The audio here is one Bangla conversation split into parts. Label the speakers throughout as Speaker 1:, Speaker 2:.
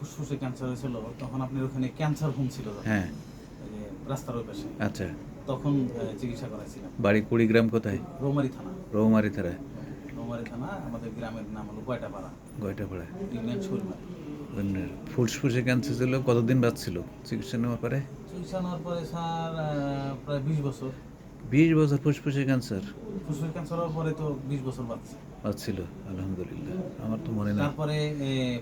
Speaker 1: ফুসফুসে ক্যান্সার হয়েছিল তখন আপনার ওখানে ক্যান্সার হোম ছিল
Speaker 2: হ্যাঁ
Speaker 1: এই যে রাস্তার ওই পাশে,
Speaker 2: আচ্ছা।
Speaker 1: তখন চিকিৎসা করাইছিলাম।
Speaker 2: বাড়ি কুড়িগ্রাম কোথায়?
Speaker 1: রৌমারী থানা।
Speaker 2: রৌমারি থানায়।
Speaker 1: রৌমারী থানা, আমাদের গ্রামের নাম হলো গয়টাপাড়া,
Speaker 2: গয়টাপাড়ায়।
Speaker 1: ইউনিয়ন শৈলবাড়ি।
Speaker 2: ফুসফুসে ক্যান্সার ছিল, কতদিন বাঁচছিল চিকিৎসা নেওয়ার পরে?
Speaker 1: চিকিৎসা নেওয়ার পরে স্যার প্রায় 20 বছর।
Speaker 2: 20 বছর ফুসফুসে ক্যান্সার?
Speaker 1: ফুসফুস ক্যান্সার হওয়ার পরে তো 20 বছর
Speaker 2: বাঁচছিল, আলহামদুলিল্লাহ। আমার তো মনে নেই।
Speaker 1: তারপরে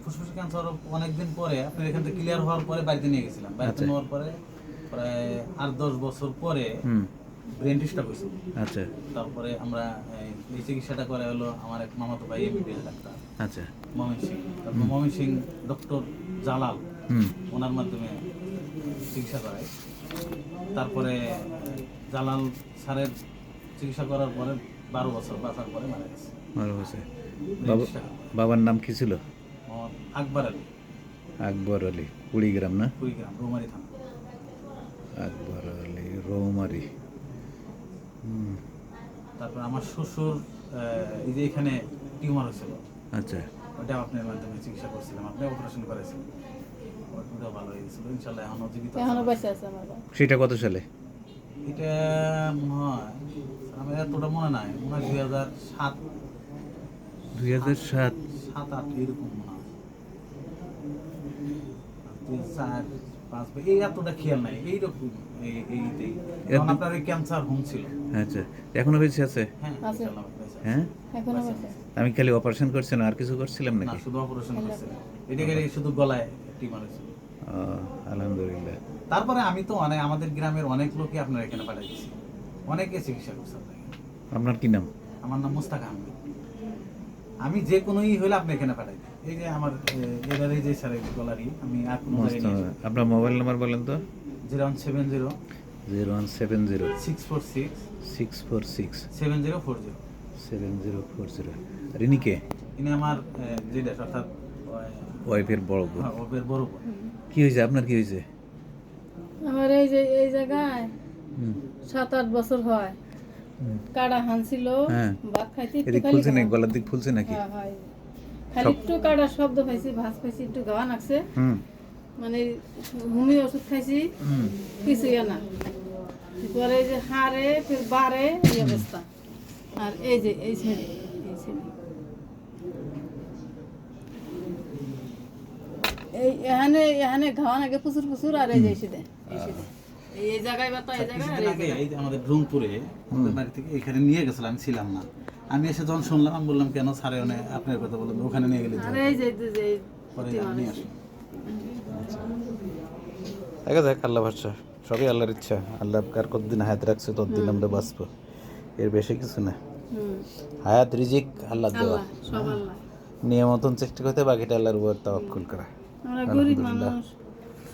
Speaker 1: ফুসফুস ক্যান্সার অনেকদিন পরে আপনার এখান থেকে ক্লিয়ার হওয়ার পরে বাড়িতে নিয়ে গেছিলাম। বাড়িতে নেওয়ার পরে প্রায় 8-10 বছর পরে ব্রেন ডিস্টার্ব হয়েছিল।
Speaker 2: আচ্ছা
Speaker 1: তারপরে আমরা এই চিকিৎসাটা করা হলো আমার এক মামাতো ভাই এমবিবিএস ডাক্তার,
Speaker 2: আচ্ছা।
Speaker 1: ময়মনসিং। তারপর ময়মনসিং ডক্টর জালাল, ওনার মাধ্যমে চিকিৎসা করাই। তারপরে জালাল স্যারের চিকিৎসা করার পরে 12 বছর বাঁচার পরে মারা গেছে।
Speaker 2: ভালো হয়েছে। বাবার নাম কি ছিল?
Speaker 1: আকবর আলী।
Speaker 2: আকবর আলী, কুড়িগ্রাম না?
Speaker 1: কুড়িগ্রাম, রৌমারী থানা।
Speaker 2: আকবর আলী, রৌমারী।
Speaker 1: তারপর আমার শ্বশুর এই যে এখানে টিউমার হয়েছিল,
Speaker 2: আচ্ছা।
Speaker 1: ওটা আপনার মাধ্যমে চিকিৎসা করছিলাম, আপনি অপারেশন করেছিলেন, ওটা ভালো হয়ে গেছিল ইনশাল্লাহ, এখনো জীবিত আছে।
Speaker 2: সেটা কত সালে?
Speaker 1: এটা মনে হয় আমার এতটা মনে নাই, মনে হয় 2007
Speaker 2: 2007
Speaker 1: 7-8 এরকম মনে হয়। 4-5 এই এতটা খেয়াল নাই, এইরকম এইটাই। তখন আপনার এই ক্যান্সার হোম ছিল।
Speaker 2: আচ্ছা, এখনো বেঁচে আছে?
Speaker 1: হ্যাঁ ইনশাল্লাহ বেঁচে আছে।
Speaker 2: হ্যাঁ,
Speaker 3: এখনো বেঁচে।
Speaker 2: আমি খালি অপারেশন করছেন আর কিছু করছিলাম
Speaker 1: না,
Speaker 2: নাকি?
Speaker 1: শুধু অপারেশন করছিলাম, এটাকে শুধু গলায় টিউমার হয়েছিল।
Speaker 2: আলহামদুলিল্লাহ।
Speaker 1: তারপরে আমি তো অনেক, আমাদের গ্রামের অনেক লোকই আপনার এখানে পাঠাইছি, অনেকে চিকিৎসা করছে আপনার এখানে।
Speaker 2: আপনার কি নাম?
Speaker 1: আমার নাম মুস্তাক আহমেদ। আমি যে কোনো হইলে আপনি এখানে পাঠাই দিই। এই যে আমার এবার এই যে স্যার এই গলারই, আমি আর কোনো জায়গায় নিয়ে যাই।
Speaker 2: আপনার মোবাইল নাম্বার বলেন তো?
Speaker 1: 0170
Speaker 2: 0170
Speaker 1: 646
Speaker 2: 646
Speaker 1: 7040।
Speaker 2: 7040। রিনিকে?
Speaker 1: ইনি আমার যেটা অর্থাৎ
Speaker 2: ওয়াইফের বড় বোন।
Speaker 1: ওর বড় বোন।
Speaker 2: কি হয়েছে আপনার, কি হয়েছে?
Speaker 3: আমার এই যে এই জায়গায় 7-8 বছর হয় কাড়া হানছিল, ভাত খাইতে একটু
Speaker 2: এদিক
Speaker 3: খালি
Speaker 2: ফুলছে নাকি, গলার দিক ফুলছে নাকি?
Speaker 3: হ্যাঁ হয়, খালি একটু কাড়া শব্দ পাইছি, ভাত পাইছি, একটু গাওয়া লাগছে, মানে হোমি ওষুধ খাইছি, কিছুই না। পরে এই যে হাড়ে ফের বাড়ে এই অবস্থা। আর এই যে এই ছেলে, এই এখানে এখানে ঘাওয়া লাগে প্রচুর প্রচুর। আর এই যে এই জায়গায় ব্যথা, এই জায়গায় আর এই
Speaker 1: আগে
Speaker 3: জায়গায়।
Speaker 1: এই যে আমাদের রংপুরে আমাদের বাড়ি থেকে এখানে নিয়ে গেছিলাম, আমি ছিলাম না। আমি এসে যখন শুনলাম আমি বললাম কেন স্যারে আপনার কথা বললাম, ওখানে নিয়ে গেলে
Speaker 3: আর এই যে
Speaker 1: পরে নিয়ে আসলাম।
Speaker 2: দেখা যাক, আল্লাহ ভরসা, সবই আল্লাহর ইচ্ছা। আল্লাহ কার কতদিন হায়াত রাখছে ততদিন আমরা বাঁচবো, এর বেশি কিছু না। হায়াত রিজিক আল্লাহ দেওয়া,
Speaker 3: আল্লাহ সব আল্লাহ।
Speaker 2: নিয়ম মতন চেষ্টা করতে, বাকিটা আল্লাহর উপর তাওয়াক্কুল করা।
Speaker 3: আমরা গরিব মানুষ।